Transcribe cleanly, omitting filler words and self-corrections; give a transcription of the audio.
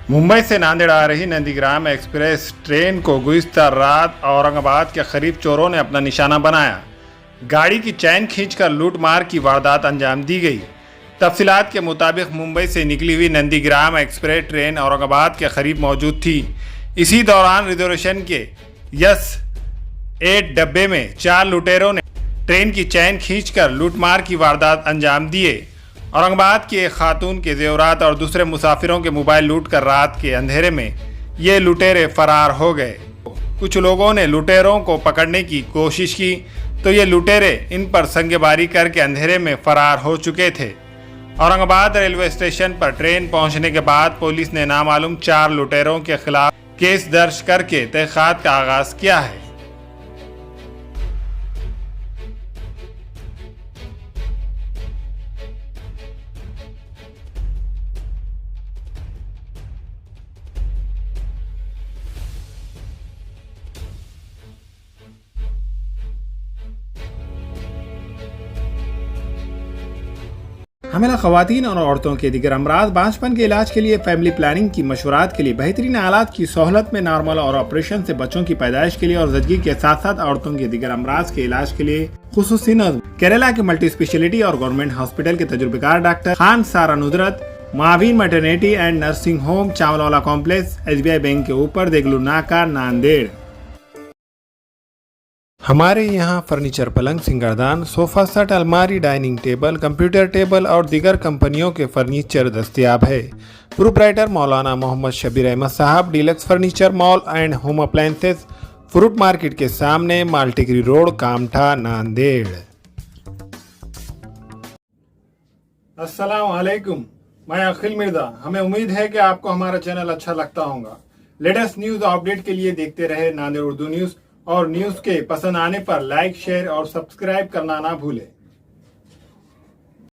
मुंबई से नांदेड़ आ रही Nandigram express train को गुज़िश्ता रात औरंगाबाद के करीब चोरों ने अपना निशाना बनाया। गाड़ी की चैन खींचकर लूटमार की वारदात अंजाम दी गई। तफसीलात के मुताबिक मुंबई से निकली हुई नंदीग्राम एक्सप्रेस ट्रेन औरंगाबाद के करीब मौजूद थी। इसी दौरान रिजर्वेशन के यस 8 डब्बे में 4 लुटेरों ने ट्रेन की चैन खींचकर लूटमार की वारदात अंजाम दिए। औरंगाबाद की एक खातून के जेवरात और दूसरे मुसाफिरों के मोबाइल लूटकर रात के अंधेरे में ये लुटेरे फरार हो गए। कुछ लोगों ने लुटेरों को पकड़ने की कोशिश की तो ये लुटेरे इन पर संगेबारी करके अंधेरे में फरार हो चुके थे। औरंगाबाद रेलवे स्टेशन पर ट्रेन पहुंचने के बाद पुलिस ने नामालूम 4 लुटेरों के खिलाफ केस दर्ज करके तहकीकात का आगाज किया है। हमेला खवातीन और औरतों के दिगर अमराज बांझपन के इलाज के लिए फैमिली प्लानिंग की मशवरात के लिए बेहतरीन आलात की सहूलत में नॉर्मल और ऑपरेशन से बच्चों की पैदाइश के लिए और जदगी के साथ साथ औरतों के दिगर अमराज के इलाज के लिए खुसूसी नज़्म केरला के मल्टी स्पेशलिटी और गवर्नमेंट हॉस्पिटल के तजुर्बेकार डॉक्टर खान सारा नुदरत मावीन maternity and nursing home Chawalwala complex SBI bank के ऊपर देगलू नाका नांदेड़। हमारे यहाँ फर्नीचर पलंग सिंगारदान सोफा सेट अलमारी डाइनिंग टेबल कंप्यूटर टेबल और दीगर कंपनियों के फर्नीचर दस्तयाब है। प्रोप्राइटर मौलाना मोहम्मद शबीर अहमद साहब, deluxe furniture mall and home appliances, fruit market के सामने, माल्टीगिरी रोड, कामठा, नांदेड़। अस्सलाम वालेकुम, मैं अखिल मिर्जा। हमें उम्मीद है कि आपको हमारा चैनल अच्छा लगता होगा। लेटेस्ट न्यूज अपडेट के लिए देखते रहे नांदेड़ उर्दू न्यूज और न्यूज के पसंद आने पर लाइक, शेयर और सब्सक्राइब करना ना भूलें।